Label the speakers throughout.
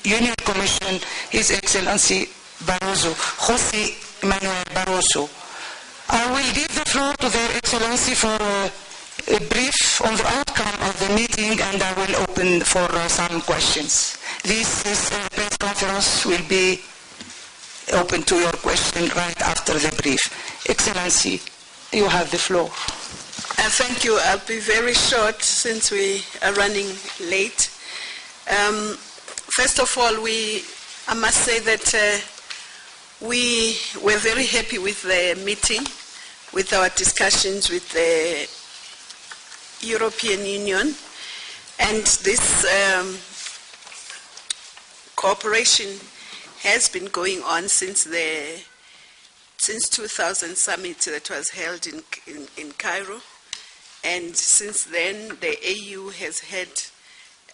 Speaker 1: Union Commission, His Excellency Barroso, José Manuel Barroso. I will give the floor to Their Excellency for a brief on the outcome of the meeting, and I will open for some questions. This press conference will be open to your question right after the brief. Excellency, you have the floor.
Speaker 2: Thank you. I'll be very short since we are running late. First of all, I must say that we were very happy with the meeting, with our discussions with the European Union, and this cooperation has been going on since 2000 summit that was held in Cairo. And since then, the AU has had,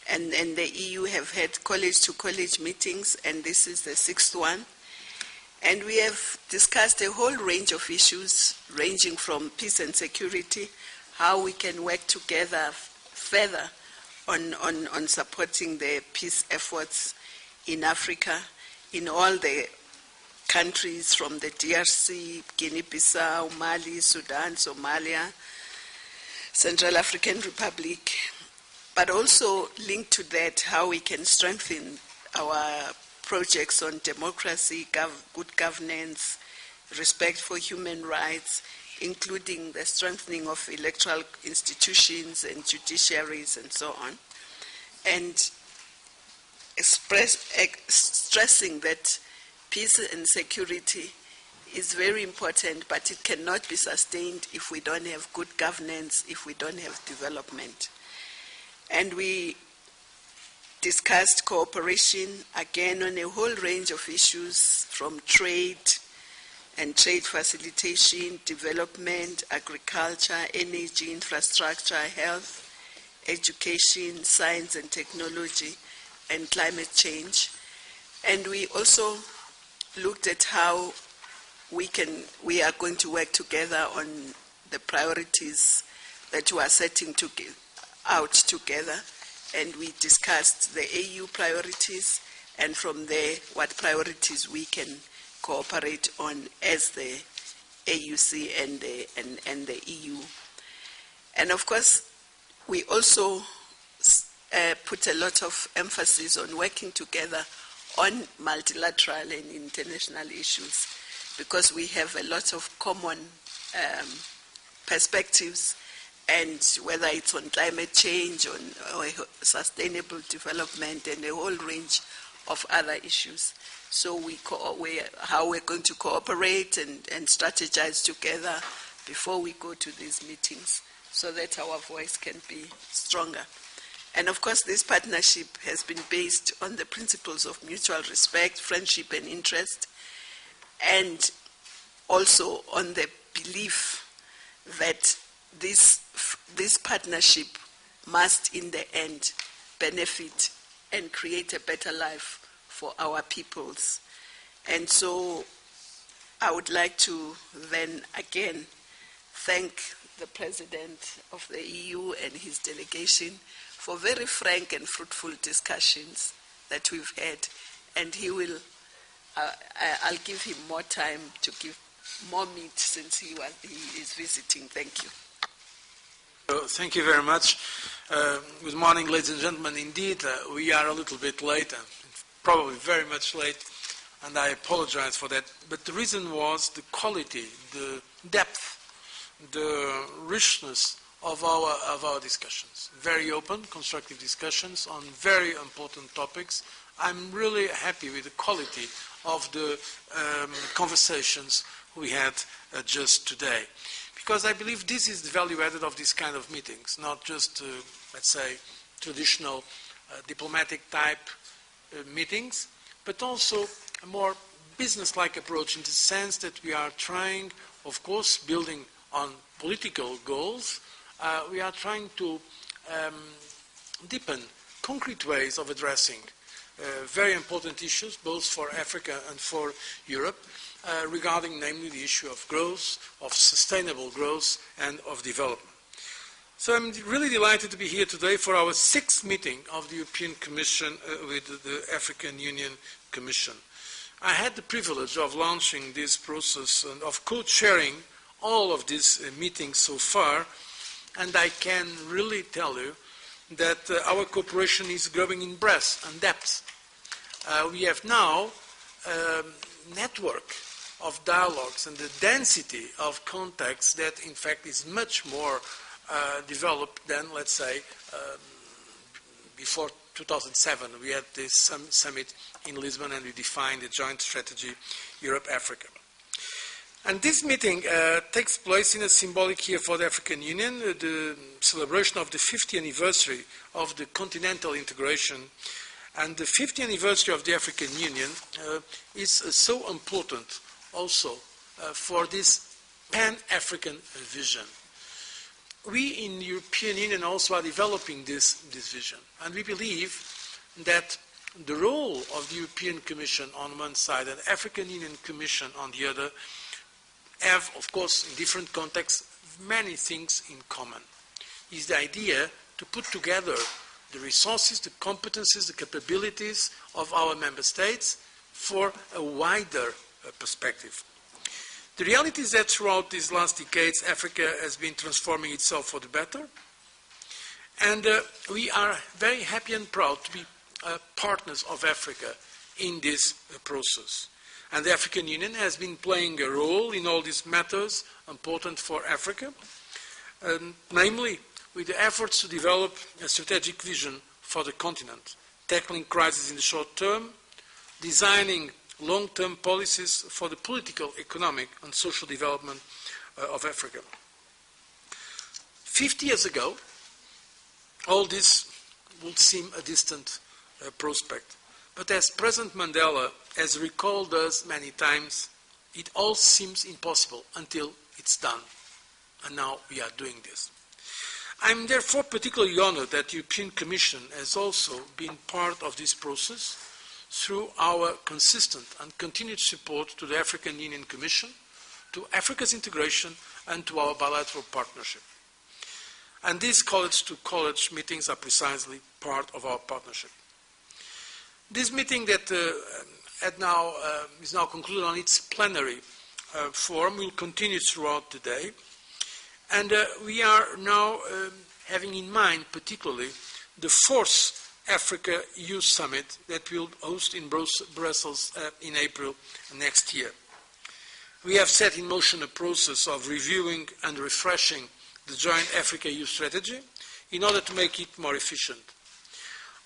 Speaker 2: and the EU have had college-to-college meetings, and this is the 6th one. And we have discussed a whole range of issues, ranging from peace and security, how we can work together further on supporting the peace efforts in Africa, in all the countries from the DRC, Guinea-Bissau, Mali, Sudan, Somalia, Central African Republic, but also linked to that, how we can strengthen our projects on democracy, good governance, respect for human rights, including the strengthening of electoral institutions and judiciaries and so on, and stressing that peace and security is very important, but it cannot be sustained if we don't have good governance, if we don't have development. And we discussed cooperation, again, on a whole range of issues, from trade and trade facilitation, development, agriculture, energy, infrastructure, health, education, science and technology, and climate change. And we also looked at how we are going to work together on the priorities that we are setting out together, and we discussed the AU priorities, and from there what priorities we can cooperate on as the AUC and the EU. And of course, we also put a lot of emphasis on working together on multilateral and international issues, because we have a lot of common perspectives, and whether it's on climate change, or sustainable development, and a whole range of other issues. So how we're going to cooperate and strategize together before we go to these meetings, so that our voice can be stronger. And of course, this partnership has been based on the principles of mutual respect, friendship, and interest, and also on the belief that this partnership must, in the end, benefit and create a better life for our peoples. And so I would like to then again thank the President of the EU and his delegation for very frank and fruitful discussions that we've had, and I'll give him more time to give more meat since he is visiting. Thank you.
Speaker 3: Thank you very much. Good morning, ladies and gentlemen. Indeed, we are a little bit late, probably very much late, and I apologize for that. But the reason was the quality, the depth, the richness of our discussions. Very open, constructive discussions on very important topics. I'm really happy with the quality of the conversations we had just today, because I believe this is the value added of this kind of meetings, not just, let's say, traditional diplomatic type meetings, but also a more business-like approach, in the sense that we are trying, of course, building on political goals, we are trying to deepen concrete ways of addressing very important issues, both for Africa and for Europe, regarding namely the issue of growth, of sustainable growth, and of development. So I'm really delighted to be here today for our 6th meeting of the European Commission with the African Union Commission. I had the privilege of launching this process and of co-chairing all of these meetings so far, and I can really tell you that our cooperation is growing in breadth and depth. We have now a network of dialogues and the density of contacts that in fact is much more developed than, let's say, before 2007. We had this summit in Lisbon and we defined a joint strategy, Europe-Africa. And this meeting takes place in a symbolic year for the African Union, the celebration of the 50th anniversary of the continental integration. And the 50th anniversary of the African Union is so important also for this Pan-African vision. We in the European Union also are developing this vision, and we believe that the role of the European Commission on one side and the African Union Commission on the other have, of course, in different contexts, many things in common. Is the idea to put together the resources, the competencies, the capabilities of our member states for a wider perspective. The reality is that throughout these last decades, Africa has been transforming itself for the better. And we are very happy and proud to be partners of Africa in this process. And the African Union has been playing a role in all these matters important for Africa, namely with the efforts to develop a strategic vision for the continent, tackling crises in the short term, designing long-term policies for the political, economic, and social development of Africa. 50 years ago, all this would seem a distant prospect. But as President Mandela has recalled us many times, it all seems impossible until it's done. And now we are doing this. I'm therefore particularly honored that the European Commission has also been part of this process through our consistent and continued support to the African Union Commission, to Africa's integration, and to our bilateral partnership. And these college-to-college meetings are precisely part of our partnership. This meeting that is now concluded on its plenary form will continue throughout the day. And we are now having in mind particularly the 4th Africa Youth Summit that we'll host in Brussels in April next year. We have set in motion a process of reviewing and refreshing the joint Africa Youth Strategy in order to make it more efficient.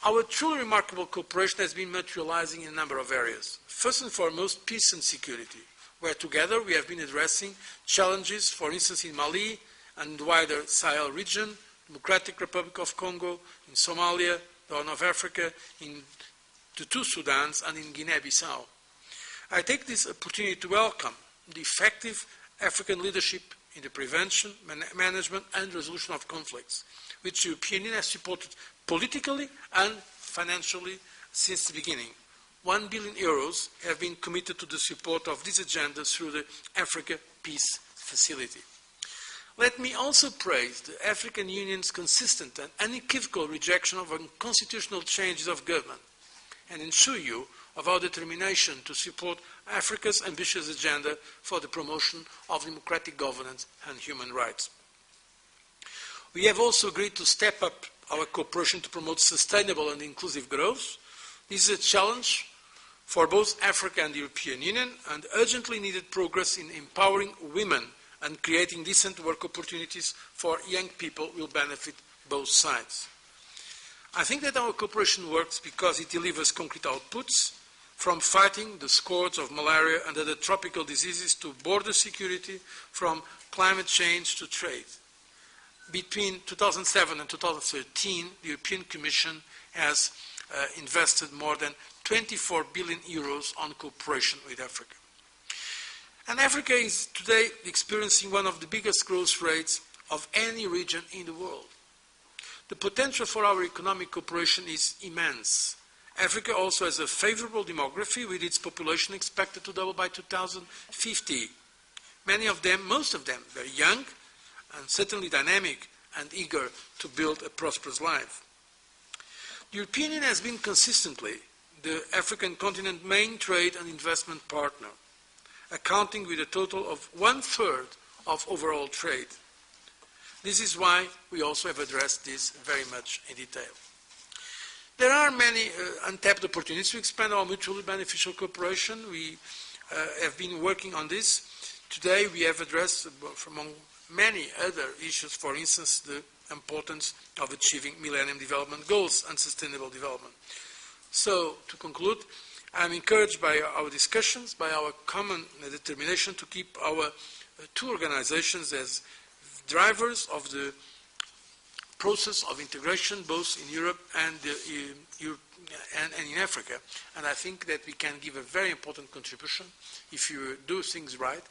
Speaker 3: Our truly remarkable cooperation has been materializing in a number of areas. First and foremost, peace and security, where together we have been addressing challenges, for instance, in Mali and the wider Sahel region, Democratic Republic of Congo, in Somalia, the Horn of Africa, in the 2 Sudans, and in Guinea-Bissau. I take this opportunity to welcome the effective African leadership in the prevention, management, and resolution of conflicts, which the European Union has supported politically and financially since the beginning. 1 billion euros have been committed to the support of this agenda through the Africa Peace Facility. Let me also praise the African Union's consistent and unequivocal rejection of unconstitutional changes of government and ensure you of our determination to support Africa's ambitious agenda for the promotion of democratic governance and human rights. We have also agreed to step up our cooperation to promote sustainable and inclusive growth. This is a challenge for both Africa and the European Union, and urgently needed progress in empowering women and creating decent work opportunities for young people will benefit both sides. I think that our cooperation works because it delivers concrete outputs, from fighting the scourge of malaria and other tropical diseases to border security, from climate change to trade. Between 2007 and 2013, the European Commission has invested more than 24 billion euros on cooperation with Africa. And Africa is today experiencing one of the biggest growth rates of any region in the world. The potential for our economic cooperation is immense. Africa also has a favorable demography, with its population expected to double by 2050. Many of them, most of them, very young and certainly dynamic and eager to build a prosperous life. The European Union has been consistently the African continent's main trade and investment partner, accounting with a total of 1/3 of overall trade. This is why we also have addressed this very much in detail. There are many untapped opportunities to expand our mutually beneficial cooperation. We have been working on this. Today we have addressed, among many other issues, for instance, the importance of achieving Millennium Development Goals and sustainable development. So, to conclude, I am encouraged by our discussions, by our common determination to keep our two organizations as drivers of the process of integration, both in Europe and in Africa. And I think that we can give a very important contribution if you do things right,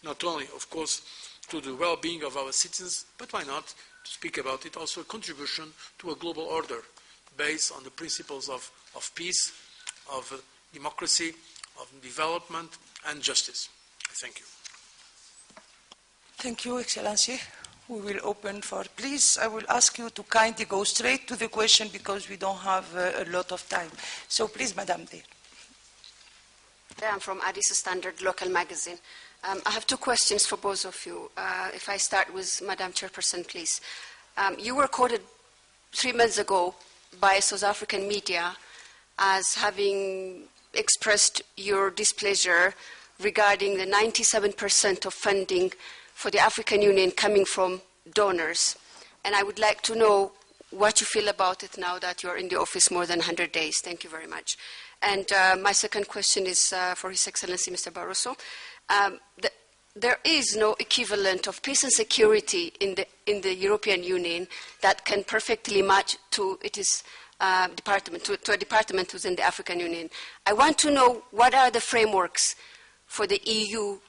Speaker 3: not only, of course, to the well-being of our citizens, but why not, to speak about it, also a contribution to a global order based on the principles of peace, of democracy, of development, and justice. Thank you.
Speaker 1: Thank you, Excellency. We will open for, please, I will ask you to kindly go straight to the question because we don't have a lot of time. So please, Madam there.
Speaker 4: I'm from Addis Standard Local Magazine. I have two questions for both of you. If I start with Madam Chairperson, please. You were quoted 3 months ago by South African media as having expressed your displeasure regarding the 97% of funding for the African Union coming from donors. And I would like to know what you feel about it now that you're in the office more than 100 days. Thank you very much. And my second question is for His Excellency, Mr. Barroso. There is no equivalent of peace and security in the European Union that can perfectly match to its department, to a department within the African Union. I want to know what are the frameworks for the EU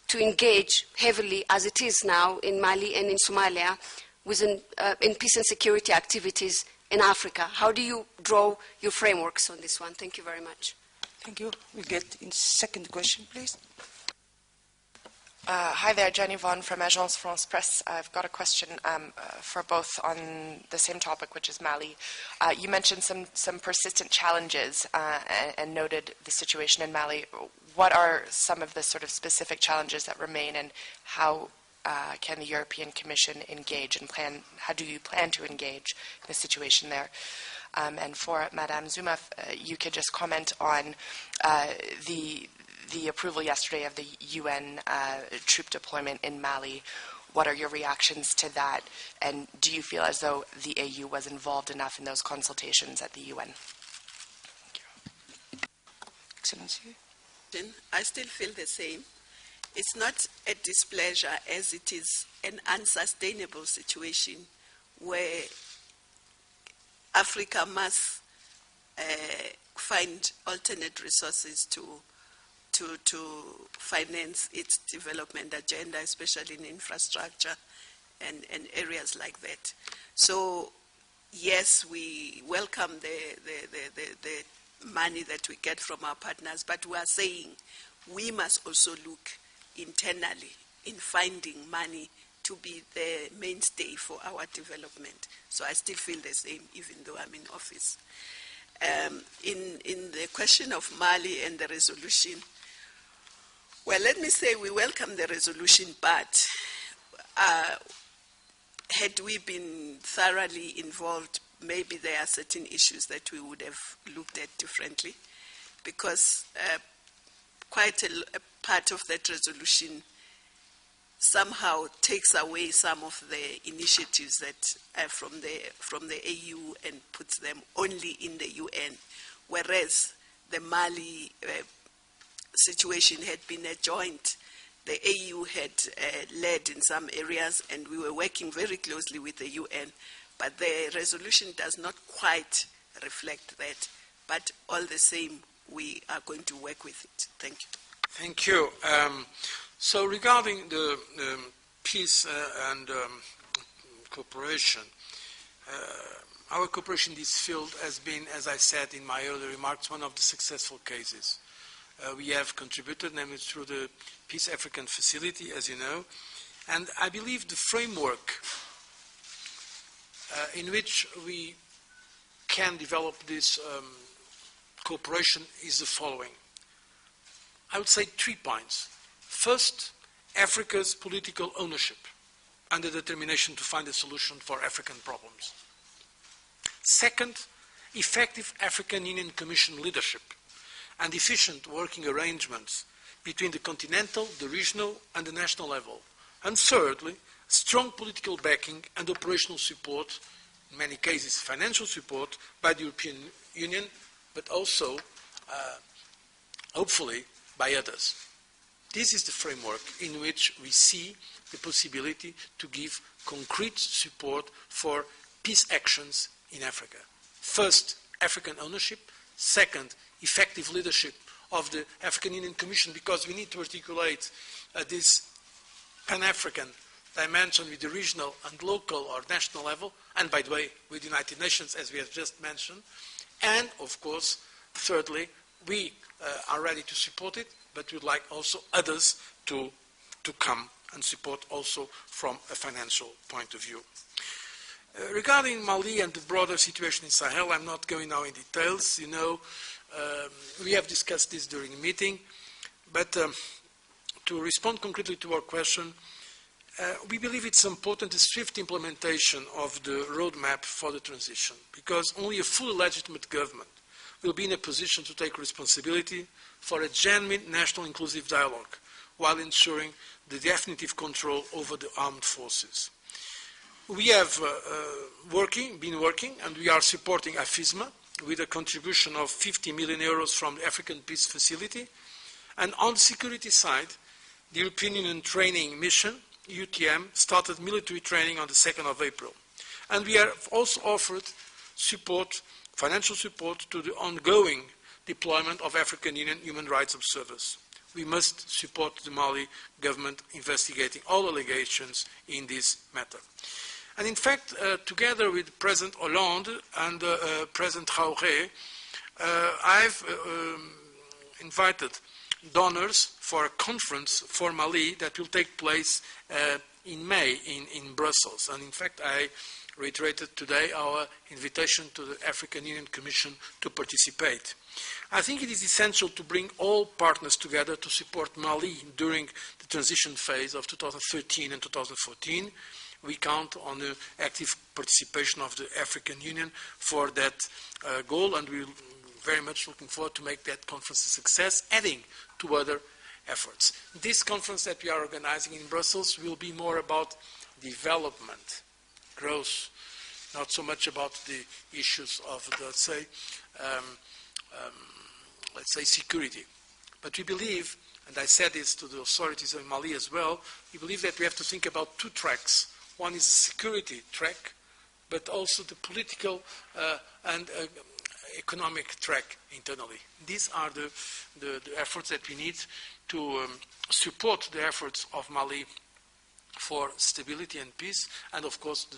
Speaker 4: to engage heavily, as it is now in Mali and in Somalia, in peace and security activities in Africa. How do you draw your frameworks on this one? Thank you very much.
Speaker 1: Thank you. We'll get in second question, please.
Speaker 5: Hi there, Jenny Vaughan from Agence France Presse. I've got a question for both on the same topic, which is Mali. You mentioned some persistent challenges and noted the situation in Mali. What are some of the sort of specific challenges that remain, and how can the European Commission engage and plan? How do you plan to engage in the situation there? And for Madame Zuma, you could just comment on the approval yesterday of the UN troop deployment in Mali. What are your reactions to that? And do you feel as though the AU was involved enough in those consultations at the UN? Thank you.
Speaker 1: Excellency.
Speaker 2: I still feel the same. It's not a displeasure as it is an unsustainable situation where Africa must find alternate resources to finance its development agenda, especially in infrastructure and areas like that. So, yes, we welcome the money that we get from our partners, but we are saying we must also look internally in finding money to be the mainstay for our development. So I still feel the same, even though I'm in office. In the question of Mali and the resolution, well, let me say we welcome the resolution, but had we been thoroughly involved, maybe there are certain issues that we would have looked at differently, because quite a part of that resolution somehow takes away some of the initiatives that from the AU and puts them only in the UN, whereas the Mali situation had been a joint. The AU had led in some areas, and we were working very closely with the UN, but the resolution does not quite reflect that. But all the same, we are going to work with it. Thank you.
Speaker 3: Thank you. So regarding the peace and cooperation, our cooperation in this field has been, as I said in my earlier remarks, one of the successful cases. We have contributed, namely through the Peace African Facility, as you know, and I believe the framework in which we can develop this cooperation is the following. I would say 3 points. First, Africa's political ownership and the determination to find a solution for African problems. Second, effective African Union Commission leadership and efficient working arrangements between the continental, the regional, and the national level. And thirdly, strong political backing and operational support, in many cases financial support, by the European Union, but also, hopefully, by others. This is the framework in which we see the possibility to give concrete support for peace actions in Africa. First, African ownership. Second, effective leadership of the African Union Commission, because we need to articulate this Pan-African dimension with the regional and local or national level, and by the way, with the United Nations, as we have just mentioned. And, of course, thirdly, we are ready to support it, but we'd like also others to come and support also from a financial point of view. Regarding Mali and the broader situation in Sahel, I'm not going now in details. You know, we have discussed this during the meeting, but to respond concretely to our question, we believe it's important the swift implementation of the roadmap for the transition, because only a fully legitimate government will be in a position to take responsibility for a genuine national inclusive dialogue while ensuring the definitive control over the armed forces. We have been working, and we are supporting AFISMA with a contribution of 50 million euros from the African Peace Facility. And on the security side, the European Union Training Mission, UTM, started military training on the 2nd of April. And we have also offered support, financial support, to the ongoing deployment of African Union human rights observers. We must support the Mali government investigating all allegations in this matter. And in fact, together with President Hollande and President Traoré, I've invited donors for a conference for Mali that will take place in May in Brussels. And in fact, I reiterated today our invitation to the African Union Commission to participate. I think it is essential to bring all partners together to support Mali during the transition phase of 2013 and 2014. We count on the active participation of the African Union for that goal, and we're very much looking forward to make that conference a success, adding to other efforts. This conference that we are organizing in Brussels will be more about development, growth, not so much about the issues of, let's say security. But we believe, and I said this to the authorities in Mali as well, we believe that we have to think about 2 tracks. One is the security track, but also the political and economic track internally. These are the efforts that we need to support the efforts of Mali for stability and peace, and of course the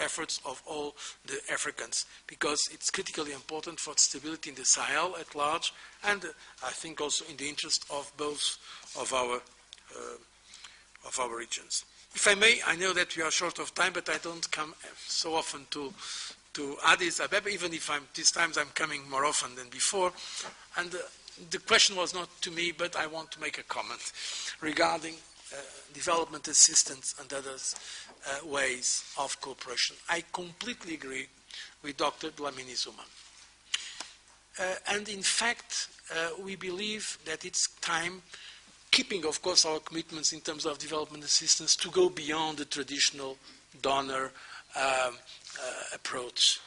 Speaker 3: efforts of all the Africans, because it's critically important for stability in the Sahel at large, and I think also in the interest of both of our regions. If I may, I know that we are short of time, but I don't come so often to Addis Ababa, even if these times I'm coming more often than before. And the question was not to me, but I want to make a comment regarding development assistance and other ways of cooperation. I completely agree with Dr. Dlamini Zuma. And in fact, we believe that it's time, keeping, of course, our commitments in terms of development assistance, to go beyond the traditional donor approach.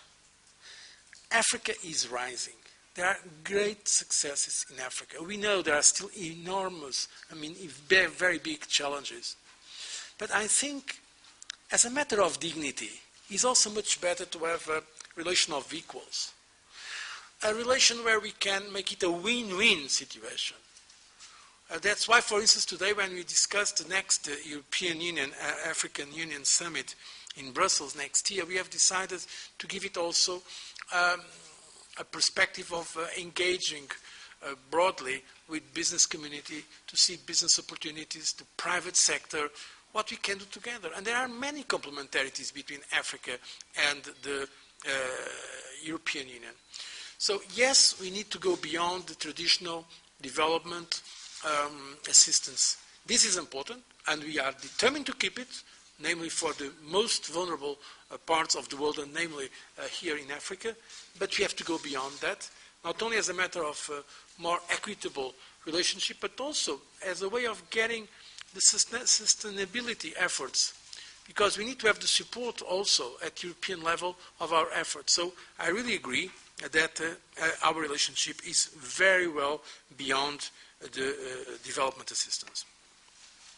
Speaker 3: Africa is rising. There are great successes in Africa. We know there are still enormous, very, very big challenges. But I think, as a matter of dignity, it's also much better to have a relation of equals. A relation where we can make it a win-win situation. That's why, for instance, today when we discussed the next European Union, African Union Summit in Brussels next year, we have decided to give it also a perspective of engaging broadly with business community to see business opportunities, the private sector, what we can do together. And there are many complementarities between Africa and the European Union. So yes, we need to go beyond the traditional development assistance. This is important, and we are determined to keep it, namely for the most vulnerable parts of the world, and namely here in Africa. But we have to go beyond that, not only as a matter of more equitable relationship, but also as a way of getting the sustainability efforts, because we need to have the support also at European level of our efforts. So I really agree that our relationship is very well beyond the development assistance.